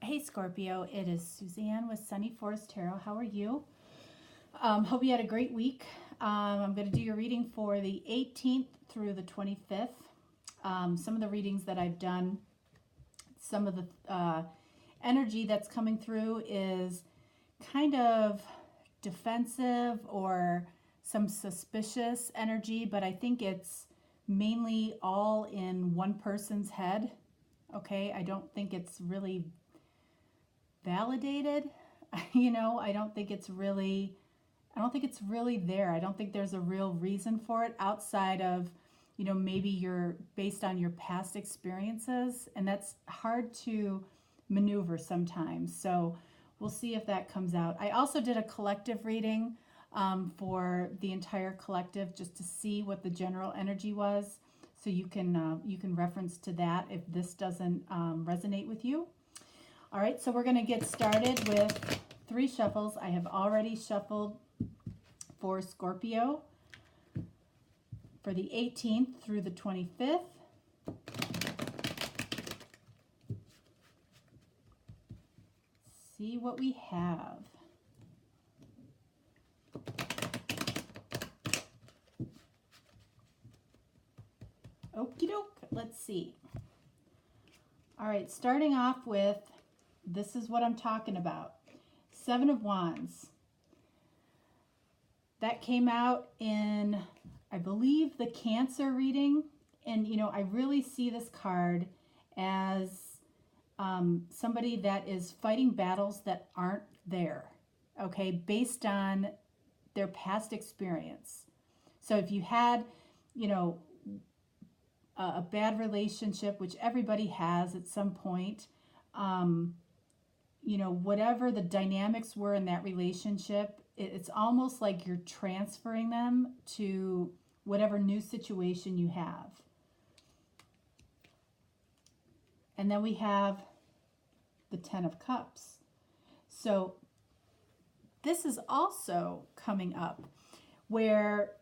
Hey Scorpio, it is Suzanne with Sunny Forest Tarot. How are you? Hope you had a great week. I'm going to do your reading for the 18th through the 25th. Some of the readings that I've done, some of the energy that's coming through is kind of defensive or some suspicious energy, but I think it's mainly all in one person's head. Okay, I don't think it's really validated. I don't think it's really there. I don't think there's a real reason for it outside of, maybe you're based on your past experiences, and that's hard to maneuver sometimes. So we'll see if that comes out. I also did a collective reading for the entire collective just to see what the general energy was. So you can reference to that if this doesn't resonate with you. All right, so we're going to get started with 3 shuffles. I have already shuffled for Scorpio for the 18th through the 25th. See what we have. Okie doke, let's see. All right, starting off with, this is what I'm talking about. 7 of Wands. That came out in, I believe, the Cancer reading. And, I really see this card as somebody that is fighting battles that aren't there, okay, based on their past experience. So if you had, a bad relationship, which everybody has at some point, whatever the dynamics were in that relationship, it's almost like you're transferring them to whatever new situation you have. And then we have the 10 of Cups. So this is also coming up where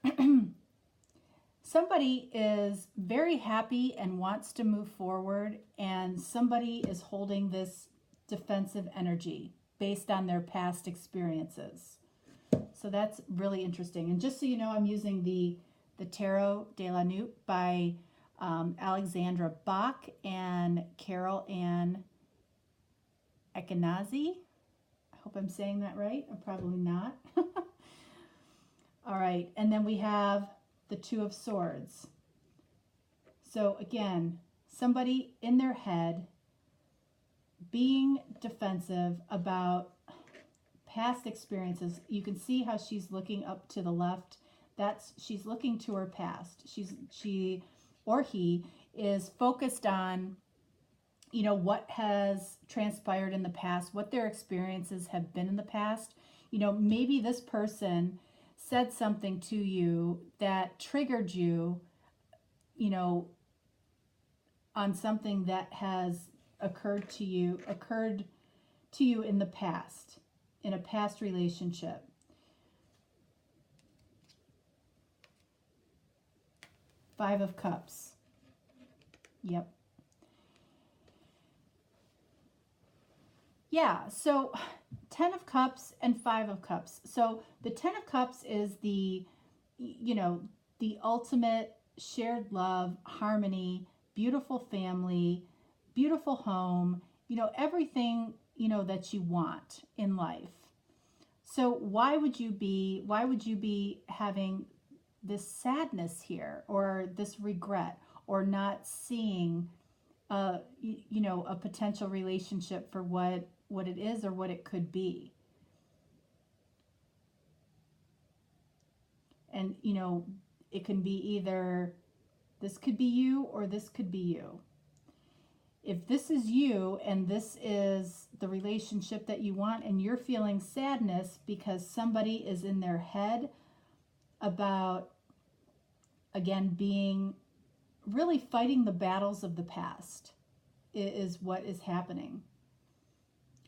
somebody is very happy and wants to move forward, and somebody is holding this defensive energy based on their past experiences. So that's really interesting. And just so you know, I'm using the Tarot de la Nuit by Alexandra Bach and Carol Ann Ekenazi. I hope I'm saying that right. I'm probably not. All right, and then we have the 2 of Swords. So again, somebody in their head being defensive about past experiences. You can see how she's looking up to the left. She's looking to her past. She or he is focused on, what has transpired in the past, what their experiences have been in the past. Maybe this person said something to you that triggered you, on something that has occurred to you in the past, in a past relationship. Five of Cups. Yep. Yeah, so 10 of Cups and 5 of Cups. So the 10 of Cups is the ultimate shared love, harmony, beautiful family, beautiful home, everything, that you want in life. So why would you be having this sadness here, or this regret, or not seeing a potential relationship for what it is or what it could be? And it can be either this could be you or this could be you. If this is you and this is the relationship that you want, and you're feeling sadness because somebody is in their head about, again, being really fighting the battles of the past, is what is happening.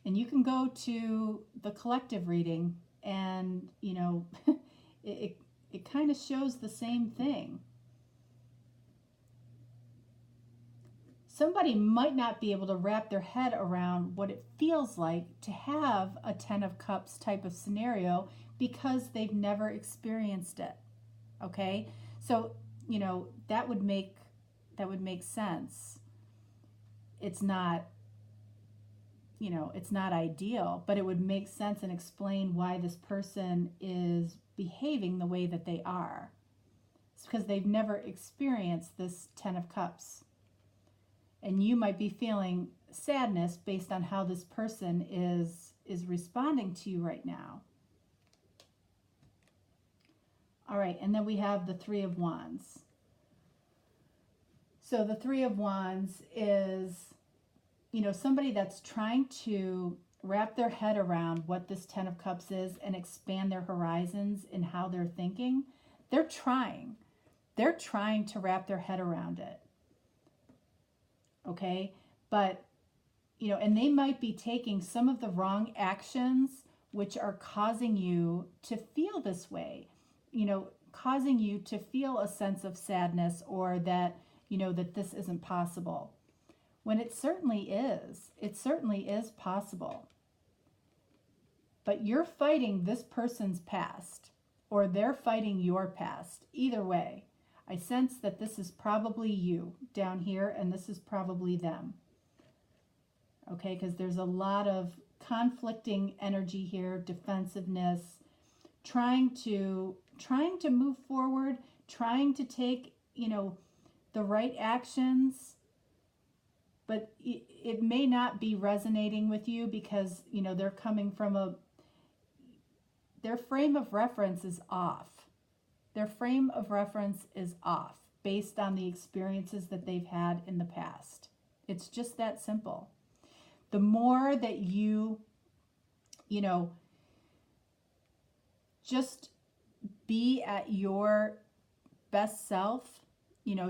And you can go to the collective reading and, it kind of shows the same thing. somebody might not be able to wrap their head around what it feels like to have a 10 of Cups type of scenario because they've never experienced it. Okay? So, that would make sense. It's not, it's not ideal, but it would make sense and explain why this person is behaving the way that they are. It's because they've never experienced this 10 of Cups. And you might be feeling sadness based on how this person is responding to you right now. All right, and then we have the Three of Wands. So the Three of Wands is, somebody that's trying to wrap their head around what this 10 of Cups is and expand their horizons in how they're thinking. They're trying to wrap their head around it. Okay? But, and they might be taking some of the wrong actions which are causing you to feel this way, causing you to feel a sense of sadness or that, that this isn't possible. When it certainly is. It certainly is possible. But you're fighting this person's past, or they're fighting your past. Either way, I sense that this is probably you down here, and this is probably them. Okay, because there's a lot of conflicting energy here, defensiveness, trying to move forward, trying to take, the right actions. But it may not be resonating with you because, they're coming from their frame of reference is off. Their frame of reference is off based on the experiences that they've had in the past. It's just that simple. The more that you, just be at your best self,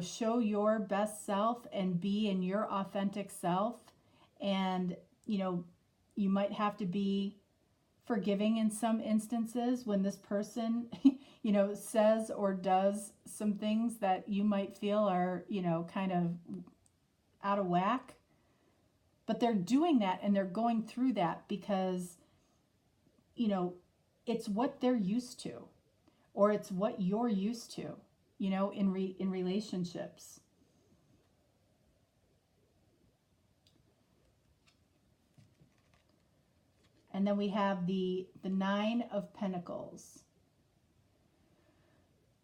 show your best self and be in your authentic self. And, you might have to be forgiving in some instances when this person, says or does some things that you might feel are, kind of out of whack. But they're doing that and they're going through that because, it's what they're used to, or it's what you're used to. In relationships. And then we have the Nine of Pentacles.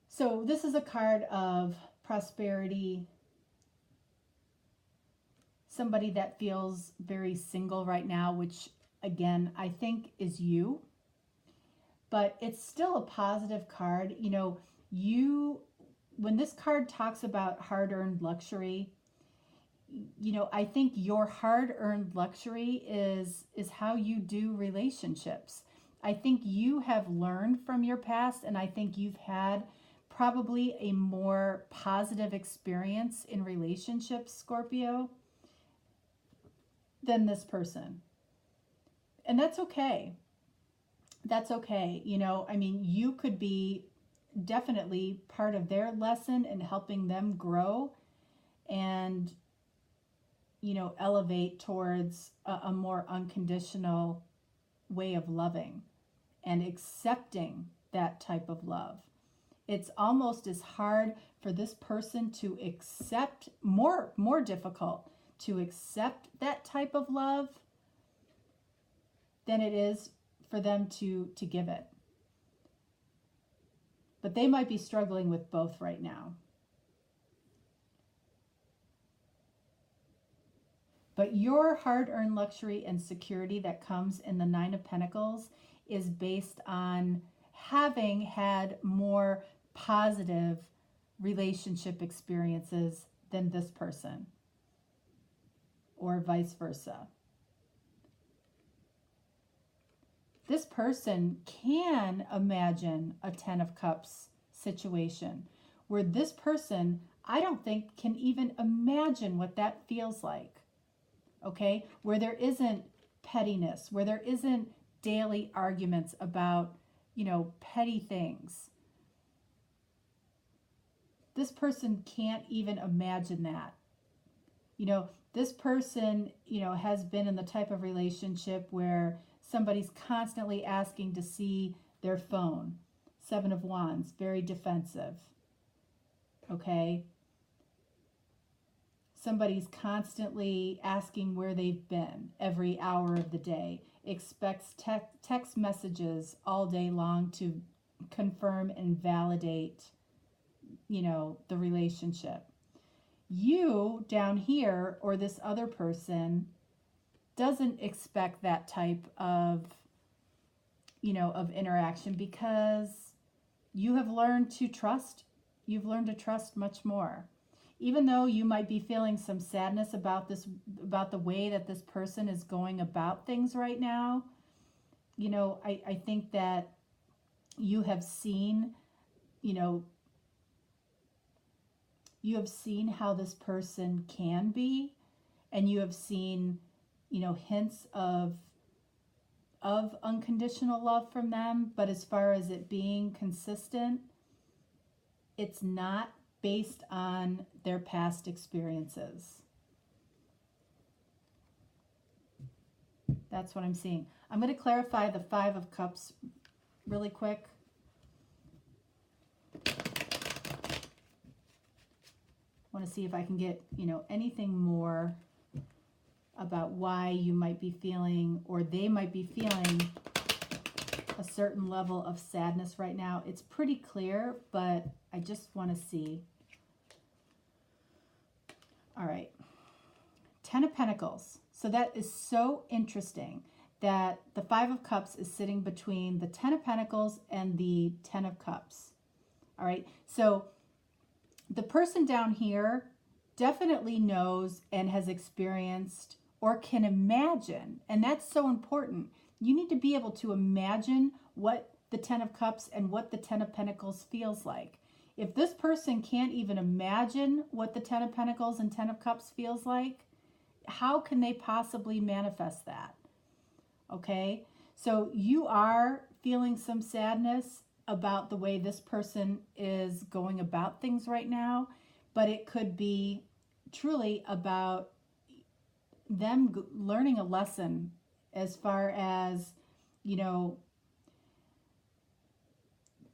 So this is a card of prosperity. Somebody that feels very single right now, which again, I think is you. But it's still a positive card. When this card talks about hard-earned luxury, I think your hard-earned luxury is how you do relationships. I think you have learned from your past, and I think you've had probably a more positive experience in relationships, Scorpio, than this person. And that's okay. That's okay. You could be definitely part of their lesson in helping them grow and, elevate towards a more unconditional way of loving and accepting that type of love. It's almost as hard for this person to accept, more difficult to accept that type of love than it is for them to give it. But they might be struggling with both right now. But your hard-earned luxury and security that comes in the Nine of Pentacles is based on having had more positive relationship experiences than this person, or vice versa. This person can imagine a 10 of Cups situation where this person, I don't think, can even imagine what that feels like. Okay? Where there isn't pettiness, where there isn't daily arguments about, petty things. This person can't even imagine that. This person, has been in the type of relationship where somebody's constantly asking to see their phone. Seven of Wands, very defensive. Okay? Somebody's constantly asking where they've been every hour of the day, expects text messages all day long to confirm and validate, the relationship. You down here, or this other person, doesn't expect that type of, of interaction, because you have learned to trust. You've learned to trust much more. Even though you might be feeling some sadness about the way that this person is going about things right now, I think that you have seen, how this person can be, and you have seen, hints of unconditional love from them. But as far as it being consistent, it's not based on their past experiences. That's what I'm seeing. I'm going to clarify the Five of Cups really quick. I want to see if I can get, anything more about why you might be feeling, or they might be feeling, a certain level of sadness right now. It's pretty clear, but I just want to see. All right. Ten of Pentacles. So that is so interesting that the Five of Cups is sitting between the Ten of Pentacles and the Ten of Cups. All right. So the person down here definitely knows and has experienced or can imagine, and that's so important. You need to be able to imagine what the Ten of Cups and what the Ten of Pentacles feels like. If this person can't even imagine what the Ten of Pentacles and Ten of Cups feels like, how can they possibly manifest that? Okay, so you are feeling some sadness about the way this person is going about things right now, but it could be truly about them learning a lesson as far as,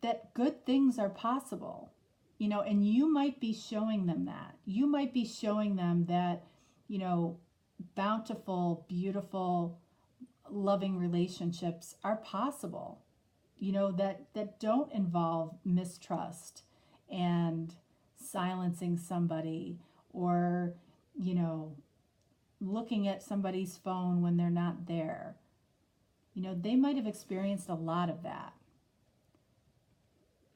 that good things are possible, and you might be showing them that. You might be showing them that, bountiful, beautiful, loving relationships are possible, that don't involve mistrust and silencing somebody, or, looking at somebody's phone when they're not there. They might have experienced a lot of that.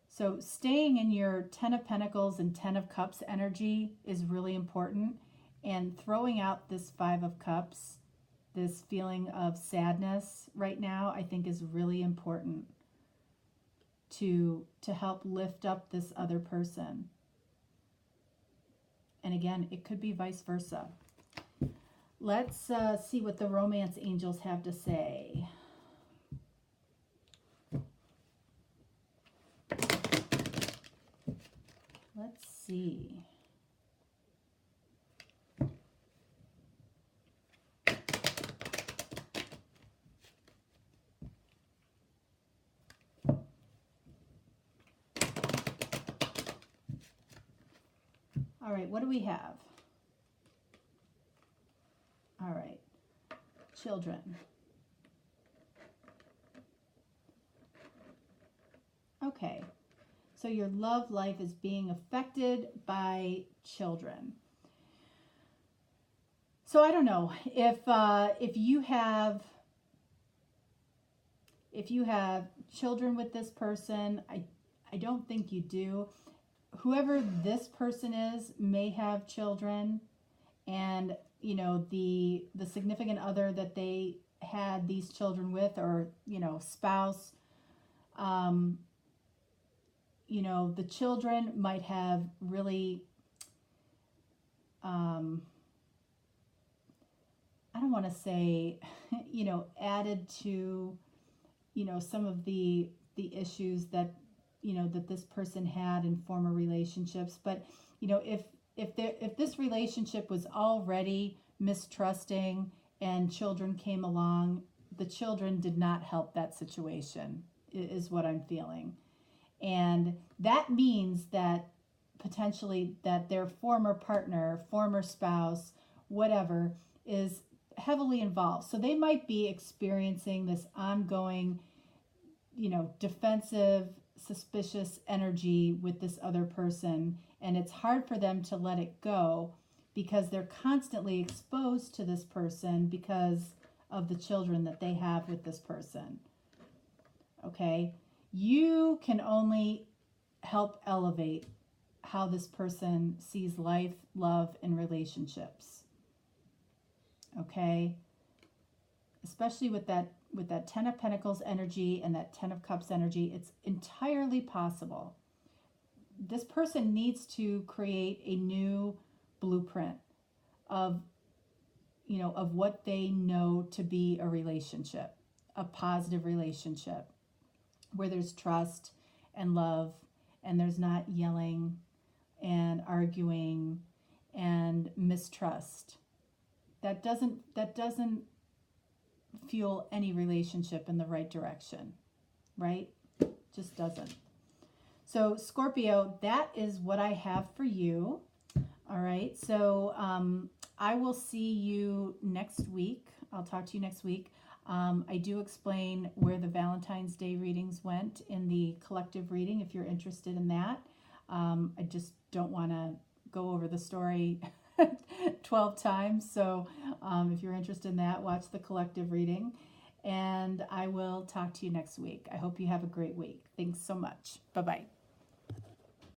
So staying in your Ten of Pentacles and Ten of Cups energy is really important. And throwing out this Five of Cups, this feeling of sadness right now, I think is really important to help lift up this other person. And again, it could be vice versa. Let's see what the romance angels have to say. Let's see. All right, what do we have? All right, children. Okay, so your love life is being affected by children. So I don't know if you have children with this person. I don't think you do. Whoever this person is may have children, and the significant other that they had these children with, or spouse, the children might have really I don't want to say added to some of the issues that that this person had in former relationships. But if if this relationship was already mistrusting and children came along, the children did not help that situation, is what I'm feeling. And that means that potentially that their former partner, former spouse, whatever, is heavily involved. So they might be experiencing this ongoing, defensive, suspicious energy with this other person, and it's hard for them to let it go because they're constantly exposed to this person because of the children that they have with this person. Okay? You can only help elevate how this person sees life, love, and relationships. Okay? Especially with that Ten of Pentacles energy and that Ten of Cups energy, it's entirely possible. This person needs to create a new blueprint of of what they know to be a relationship, a positive relationship where there's trust and love and there's not yelling and arguing and mistrust. That doesn't fuel any relationship in the right direction, right? Just doesn't. So Scorpio, that is what I have for you. All right. So I will see you next week. I'll talk to you next week. I do explain where the Valentine's Day readings went in the collective reading if you're interested in that. I just don't want to go over the story 12 times. So if you're interested in that, watch the collective reading. And I will talk to you next week. I hope you have a great week. Thanks so much. Bye-bye.